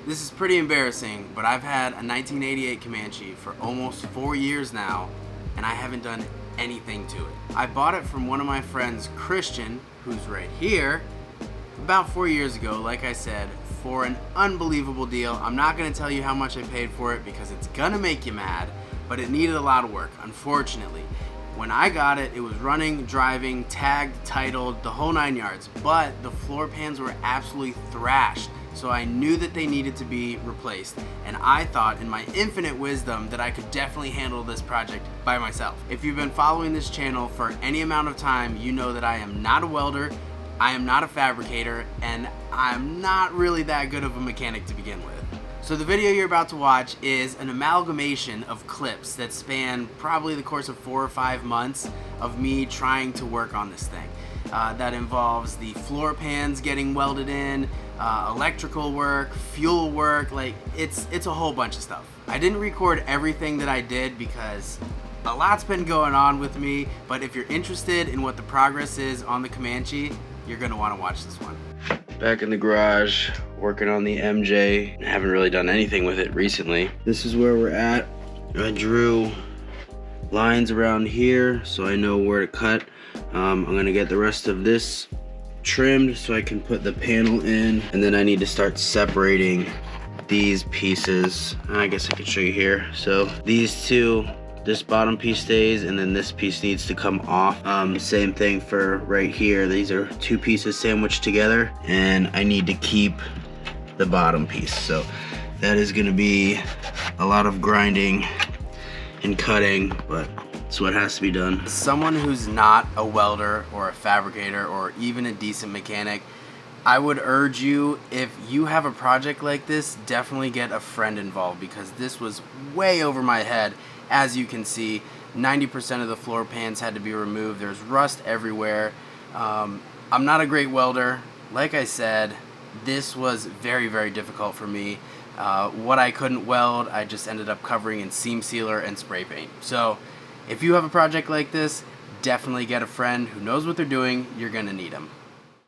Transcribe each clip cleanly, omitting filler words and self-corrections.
This is pretty embarrassing, but I've had a 1988 Comanche for almost 4 years now, and I haven't done anything to it. I bought it from one of my friends, Christian, who's right here, about 4 years ago, like I said, for an unbelievable deal. I'm not gonna tell you how much I paid for it because it's gonna make you mad, but it needed a lot of work, unfortunately. When I got it, it was running, driving, tagged, titled, the whole 9 yards, but the floor pans were absolutely thrashed. So I knew that they needed to be replaced, and I thought in my infinite wisdom that I could definitely handle this project by myself. If you've been following this channel for any amount of time, you know that I am not a welder, I am not a fabricator, and I'm not really that good of a mechanic to begin with. So the video you're about to watch is an amalgamation of clips that span probably the course of 4 or 5 months of me trying to work on this thing. That involves the floor pans getting welded in, electrical work, fuel work, like it's a whole bunch of stuff. I didn't record everything that I did because a lot's been going on with me, but if you're interested in what the progress is on the Comanche, you're gonna wanna watch this one. Back in the garage, working on the MJ. I haven't really done anything with it recently. This is where we're at. I drew lines around here so I know where to cut. I'm gonna get the rest of this trimmed so I can put the panel in, and then I need to start separating these pieces. I guess I could show you here. So these two, this bottom piece stays, and then this piece needs to come off. Same thing for right here. These are 2 pieces sandwiched together, and I need to keep the bottom piece. So that is gonna be a lot of grinding and cutting, but it's what has to be done. Someone who's not a welder or a fabricator or even a decent mechanic, I would urge you, if you have a project like this, definitely get a friend involved, because this was way over my head. As you can see, 90% of the floor pans had to be removed. There's rust everywhere. I'm not a great welder. Like I said, this was very, very difficult for me. What I couldn't weld, I just ended up covering in seam sealer and spray paint. So if you have a project like this, definitely get a friend who knows what they're doing. You're gonna need them.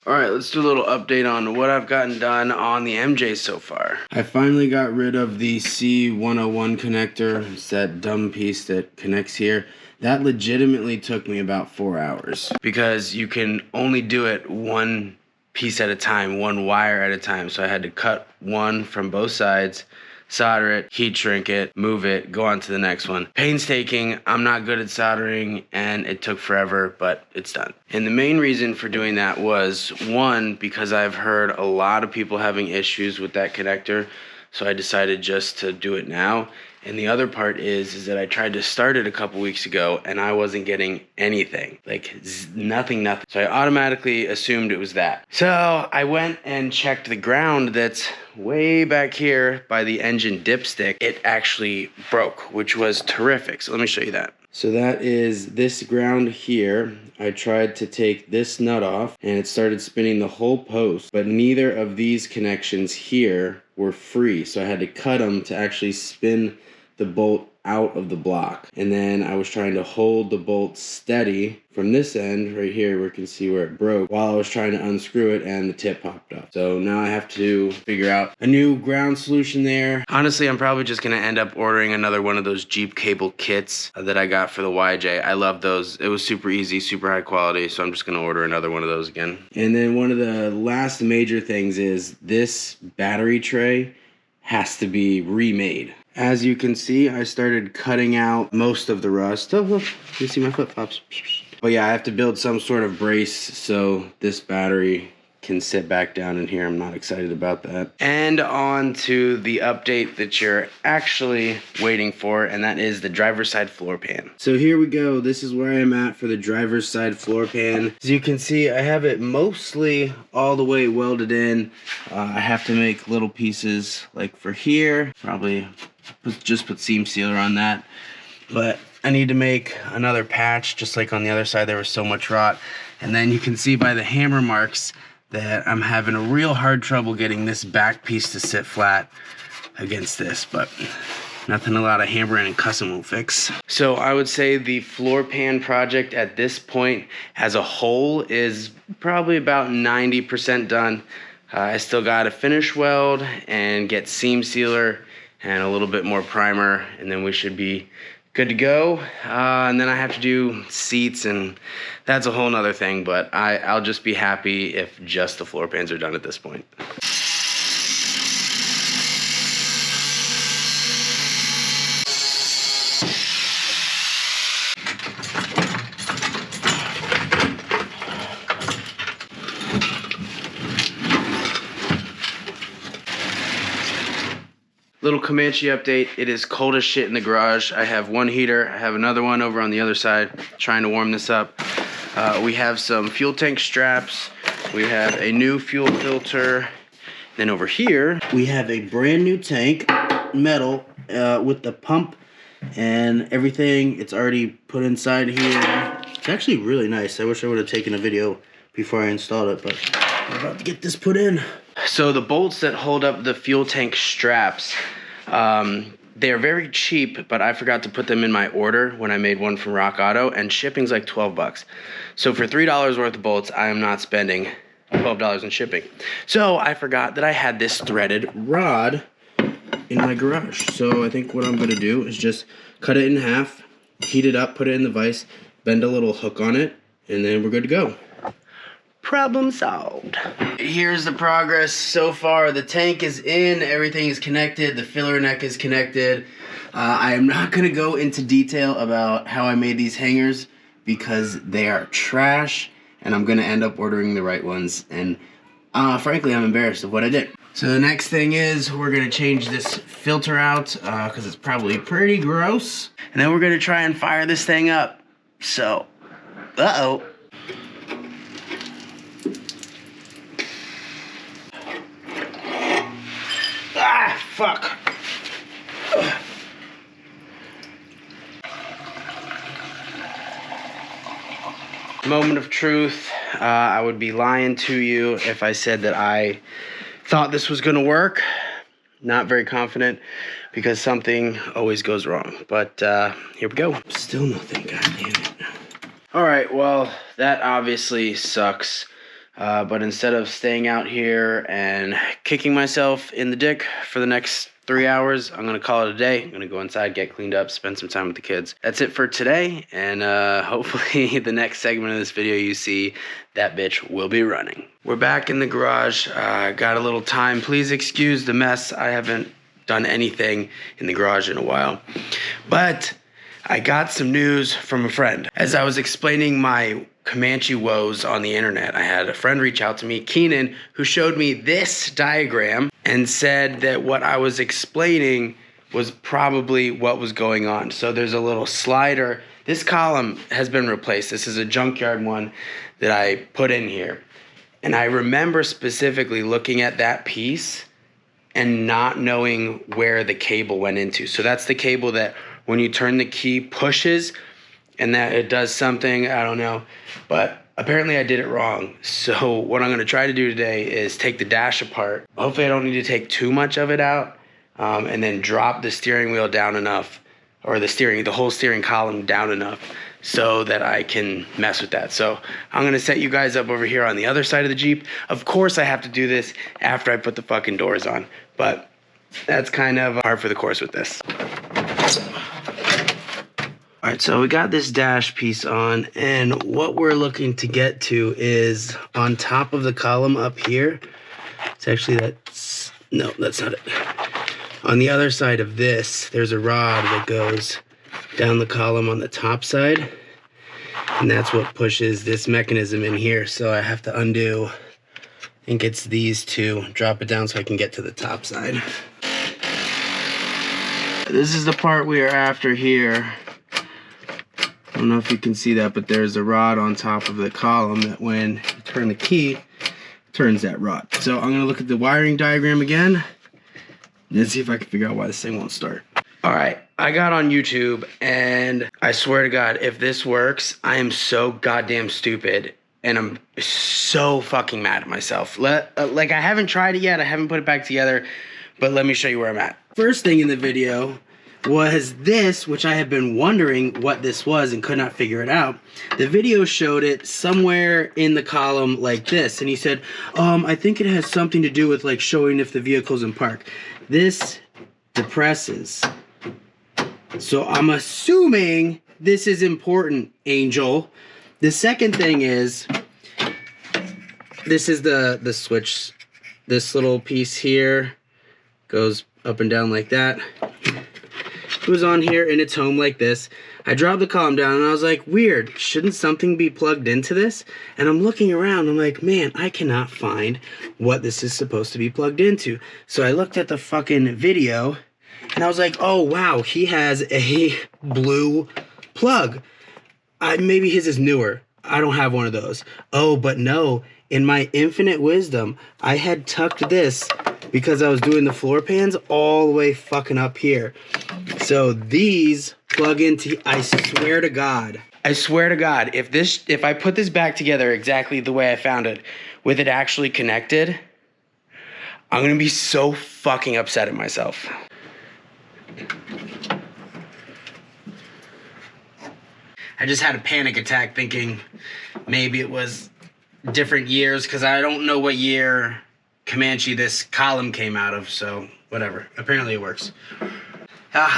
All right, let's do a little update on what I've gotten done on the MJ so far. I finally got rid of the C101 connector. It's that dumb piece that connects here. That legitimately took me about 4 hours because you can only do it one piece at a time, one wire at a time. So I had to cut one from both sides, solder it, heat shrink it, move it, go on to the next one. Painstaking. I'm not good at soldering, and it took forever, but it's done. And the main reason for doing that was, one, because I've heard a lot of people having issues with that connector, so I decided just to do it now. And the other part is that I tried to start it a couple weeks ago, and I wasn't getting anything, like nothing. So I automatically assumed it was that. So I went and checked the ground that's way back here by the engine dipstick. It actually broke, which was terrific. So let me show you that. So that is this ground here. I tried to take this nut off, and it started spinning the whole post, but neither of these connections here were free. So I had to cut them to actually spin the bolt out of the block. And then I was trying to hold the bolt steady from this end right here where you can see where it broke while I was trying to unscrew it, and the tip popped up. So now I have to figure out a new ground solution there. Honestly, I'm probably just gonna end up ordering another one of those Jeep cable kits that I got for the YJ. I love those. It was super easy, super high quality, so I'm just gonna order another one of those again. And then one of the last major things is this battery tray has to be remade. As you can see, I started cutting out most of the rust. Oh, look, you see my flip-flops. But yeah, I have to build some sort of brace so this battery can sit back down in here. I'm not excited about that. And on to the update that you're actually waiting for, and that is the driver's side floor pan. So here we go. This is where I'm at for the driver's side floor pan. As you can see, I have it mostly all the way welded in. I have to make little pieces like for here. Probably just put seam sealer on that. But I need to make another patch, just like on the other side there was so much rot. And then you can see by the hammer marks that I'm having a real hard trouble getting this back piece to sit flat against this, but nothing a lot of hammering and cussing won't fix. So I would say the floor pan project at this point as a whole is probably about 90% done. I still got to finish weld and get seam sealer and a little bit more primer, and then we should be good to go. And then I have to do seats, and that's a whole nother thing, but I'll just be happy if just the floor pans are done at this point. Little Comanche update. It is cold as shit in the garage. I have one heater. I have another one over on the other side trying to warm this up. We have some fuel tank straps. We have a new fuel filter. Then over here, we have a brand new tank, metal, with the pump and everything. It's already put inside here. It's actually really nice. I wish I would have taken a video before I installed it, but I'm about to get this put in. So the bolts that hold up the fuel tank straps, they're very cheap, but I forgot to put them in my order when I made one from Rock Auto, and shipping's like 12 bucks. So for $3 worth of bolts, I am not spending $12 in shipping. So I forgot that I had this threaded rod in my garage. So I think what I'm gonna do is just cut it in half, heat it up, put it in the vise, bend a little hook on it, and then we're good to go. Problem solved. Here's the progress so far. The tank is in, everything is connected, the filler neck is connected. I am not gonna go into detail about how I made these hangers because they are trash and I'm gonna end up ordering the right ones, and frankly I'm embarrassed of what I did. So the next thing is we're gonna change this filter out because it's probably pretty gross, and then we're gonna try and fire this thing up. So, uh-oh. Fuck. Ugh. Moment of truth. I would be lying to you if I said that I thought this was gonna work. Not very confident because something always goes wrong. But here we go. Still nothing, god damn it. All right, well, that obviously sucks. But instead of staying out here and kicking myself in the dick for the next 3 hours, I'm going to call it a day. I'm going to go inside, get cleaned up, spend some time with the kids. That's it for today, and hopefully the next segment of this video you see, that bitch will be running. We're back in the garage. Got a little time. Please excuse the mess. I haven't done anything in the garage in a while. But I got some news from a friend. As I was explaining my Comanche woes on the internet, I had a friend reach out to me, Keenan, who showed me this diagram and said that what I was explaining was probably what was going on. So there's a little slider. This column has been replaced. This is a junkyard one that I put in here. And I remember specifically looking at that piece and not knowing where the cable went into. So that's the cable that when you turn the key pushes and that it does something, I don't know. But apparently I did it wrong. So what I'm gonna try to do today is take the dash apart. Hopefully I don't need to take too much of it out, and then drop the steering wheel down enough, or the whole steering column down enough so that I can mess with that. So I'm gonna set you guys up over here on the other side of the Jeep. Of course I have to do this after I put the fucking doors on, but that's kind of par for the course with this. All right, so we got this dash piece on, and what we're looking to get to is on top of the column up here. It's actually no, that's not it. On the other side of this, there's a rod that goes down the column on the top side, and that's what pushes this mechanism in here. So I have to undo, I think it's these two, drop it down so I can get to the top side. This is the part we are after here. I don't know if you can see that, but there's a rod on top of the column that when you turn the key, turns that rod. So I'm gonna look at the wiring diagram again and see if I can figure out why this thing won't start. All right, I got on YouTube, and I swear to God, if this works, I am so goddamn stupid, and I'm so fucking mad at myself. Like, I haven't tried it yet, I haven't put it back together, but let me show you where I'm at. First thing in the video, was this, which I have been wondering what this was and could not figure it out. The video showed it somewhere in the column like this, and he said, I think it has something to do with like showing if the vehicle's in park. This depresses. So I'm assuming this is important, Angel. The second thing is, this is the switch. This little piece here goes up and down like that. It was on here in its home like this. I dropped the column down and I was like, weird, shouldn't something be plugged into this? And I'm looking around, I'm like, man, I cannot find what this is supposed to be plugged into. So I looked at the fucking video and I was like, oh wow, he has a blue plug. Maybe his is newer. I don't have one of those. Oh, but no, in my infinite wisdom, I had tucked this because I was doing the floor pans all the way fucking up here. So these plug into, I swear to God, if I put this back together exactly the way I found it, with it actually connected, I'm gonna be so fucking upset at myself. I just had a panic attack thinking maybe it was different years, because I don't know what year Comanche this column came out of, so whatever. Apparently it works.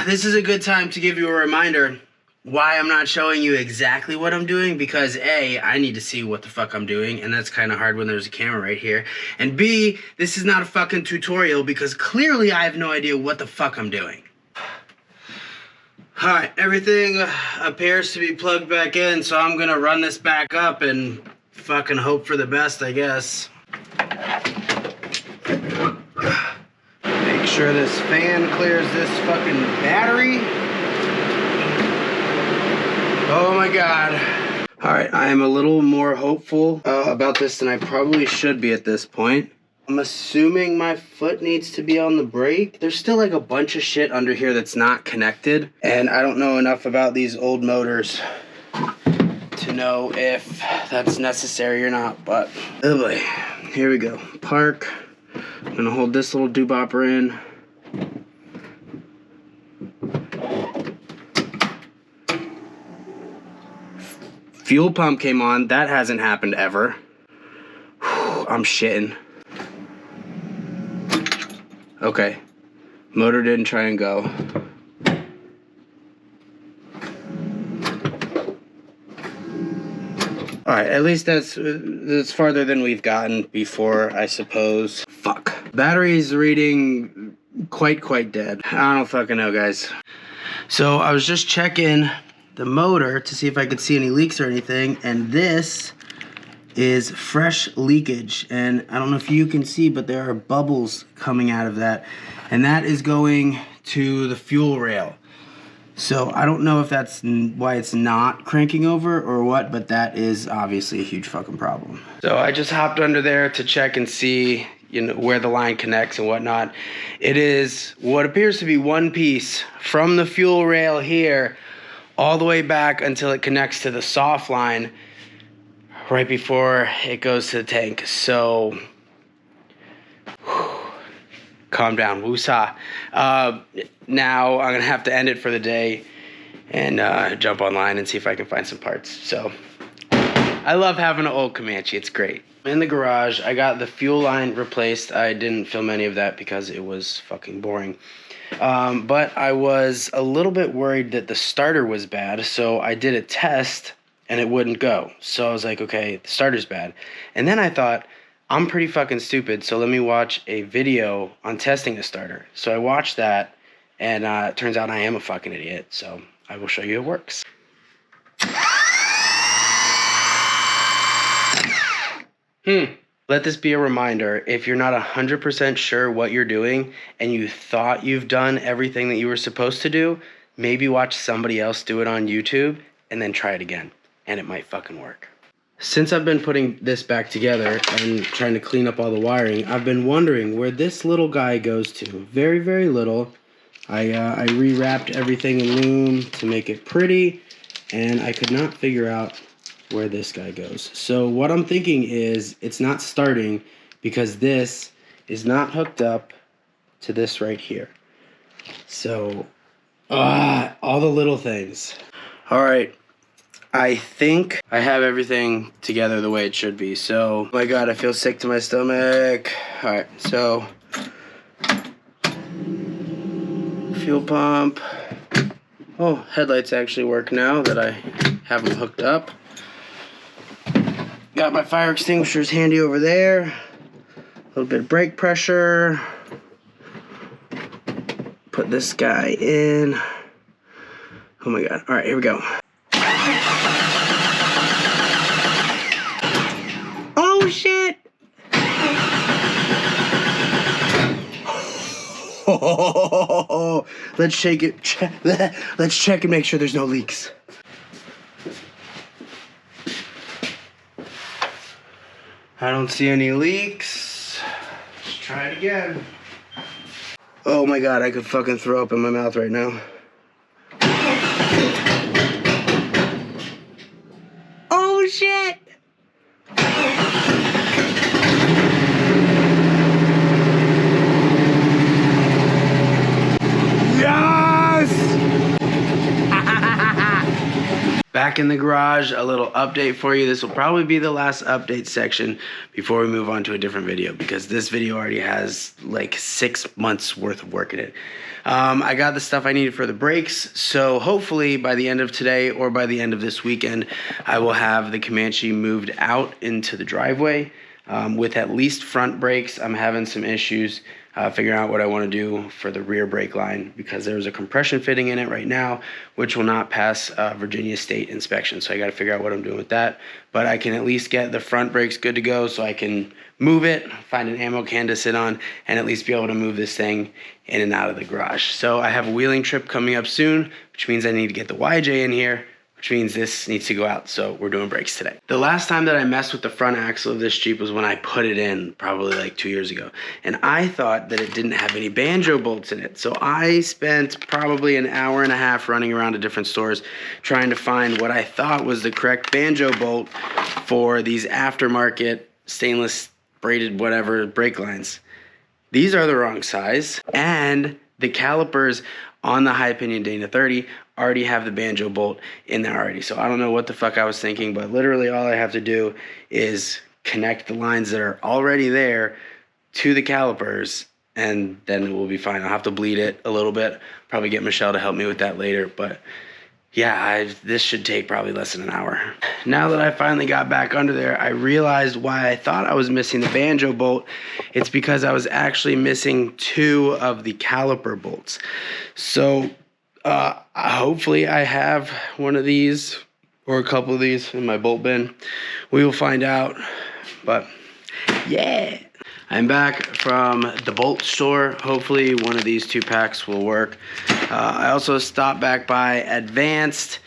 This is a good time to give you a reminder why I'm not showing you exactly what I'm doing, because A, I need to see what the fuck I'm doing, and that's kind of hard when there's a camera right here, and B, this is not a fucking tutorial because clearly I have no idea what the fuck I'm doing. Alright, everything appears to be plugged back in, so I'm gonna run this back up and fucking hope for the best, I guess. Make sure this fan clears this fucking battery. Oh my God. Alright, I am a little more hopeful about this than I probably should be at this point. I'm assuming my foot needs to be on the brake. There's still like a bunch of shit under here that's not connected, and I don't know enough about these old motors to know if that's necessary or not, but oh boy. Here we go. Park. I'm gonna hold this little doobopper in. Fuel pump came on. That hasn't happened ever. Whew, I'm shitting. Okay. Motor didn't try and go. Alright, at least that's farther than we've gotten before, I suppose. Fuck. Battery's reading quite dead. I don't fucking know, guys. So I was just checking the motor to see if I could see any leaks or anything, and this is fresh leakage, and I don't know if you can see, but there are bubbles coming out of that, and that is going to the fuel rail. So I don't know if that's why it's not cranking over or what, but that is obviously a huge fucking problem. So I just hopped under there to check and see, you know, where the line connects and whatnot. It is what appears to be one piece from the fuel rail here all the way back until it connects to the soft line right before it goes to the tank. So calm down, woosah. Now I'm gonna have to end it for the day and jump online and see if I can find some parts. So I love having an old Comanche, it's great. In the garage, I got the fuel line replaced. I didn't film any of that because it was fucking boring. But I was a little bit worried that the starter was bad, so I did a test and it wouldn't go. So I was like, okay, the starter's bad. And then I thought, I'm pretty fucking stupid, so let me watch a video on testing the starter. So I watched that, and it turns out I am a fucking idiot, so I will show you it works. Let this be a reminder, if you're not 100% sure what you're doing, and you thought you've done everything that you were supposed to do, maybe watch somebody else do it on YouTube, and then try it again. And it might fucking work. Since I've been putting this back together and trying to clean up all the wiring, I've been wondering where this little guy goes to. Very, very little. I rewrapped everything in loom to make it pretty, and I could not figure out where this guy goes. So what I'm thinking is it's not starting because this is not hooked up to this right here. So All the little things. All right. I think I have everything together the way it should be. So, oh my God, I feel sick to my stomach. All right, so fuel pump. Oh, headlights actually work now that I have them hooked up. Got my fire extinguishers handy over there. A little bit of brake pressure. Put this guy in. Oh my God. All right, here we go. Oh shit! Oh, let's shake it. Let's check and make sure there's no leaks. I don't see any leaks. Let's try it again. Oh my God, I could fucking throw up in my mouth right now. Oh shit! Back in the garage, a little update for you. This will probably be the last update section before we move on to a different video, because this video already has like 6 months worth of work in it. I got the stuff I needed for the brakes, so hopefully by the end of today or by the end of this weekend, I will have the Comanche moved out into the driveway with at least front brakes. I'm having some issues figuring out what I want to do for the rear brake line, because there's a compression fitting in it right now, which will not pass Virginia State inspection. So I got to figure out what I'm doing with that. But I can at least get the front brakes good to go, so I can move it, find an ammo can to sit on, and at least be able to move this thing in and out of the garage. So I have a wheeling trip coming up soon, which means I need to get the YJ in here, which means this needs to go out, so we're doing brakes today. The last time that I messed with the front axle of this Jeep was when I put it in, probably like 2 years ago. And I thought that it didn't have any banjo bolts in it. So I spent probably an hour and a half running around to different stores trying to find what I thought was the correct banjo bolt for these aftermarket stainless braided whatever brake lines. These are the wrong size, and the calipers on the high pinion Dana 30 already have the banjo bolt in there already. So I don't know what the fuck I was thinking, but literally all I have to do is connect the lines that are already there to the calipers, and then it will be fine. I'll have to bleed it a little bit, probably get Michelle to help me with that later, but yeah, this should take probably less than an hour. Now that I finally got back under there, I realized why I thought I was missing the banjo bolt. It's because I was actually missing 2 of the caliper bolts. So hopefully I have one of these or a couple of these in my bolt bin. We will find out, but yeah. I'm back from the bolt store. Hopefully one of these 2 packs will work. I also stopped back by Advanced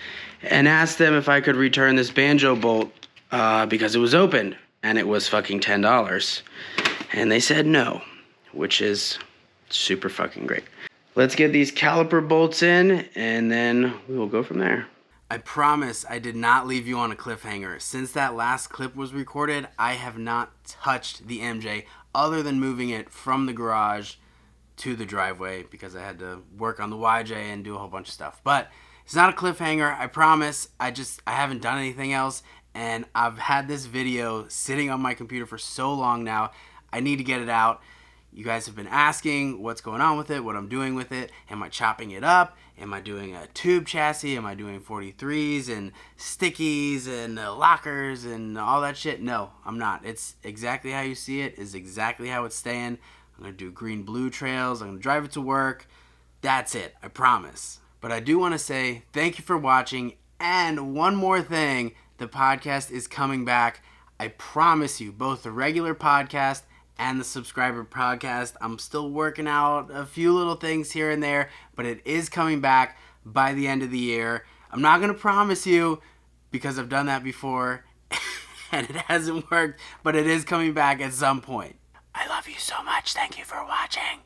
and asked them if I could return this banjo bolt because it was open and it was fucking $10. And they said no, which is super fucking great. Let's get these caliper bolts in, and then we will go from there. I promise I did not leave you on a cliffhanger. Since that last clip was recorded, I have not touched the MJ other than moving it from the garage to the driveway because I had to work on the YJ and do a whole bunch of stuff. But it's not a cliffhanger, I promise. I haven't done anything else, and I've had this video sitting on my computer for so long now. I need to get it out. You guys have been asking what's going on with it, what I'm doing with it. Am I chopping it up? Am I doing a tube chassis? Am I doing 43s and stickies and lockers and all that shit? No, I'm not. It's exactly how you see it. Is exactly how it's staying. I'm going to do green-blue trails. I'm going to drive it to work. That's it. I promise. But I do want to say thank you for watching. And one more thing. The podcast is coming back. I promise you, both the regular podcast and the subscriber podcast. I'm still working out a few little things here and there, but it is coming back by the end of the year. I'm not going to promise you because I've done that before and it hasn't worked, but it is coming back at some point. I love you so much. Thank you for watching.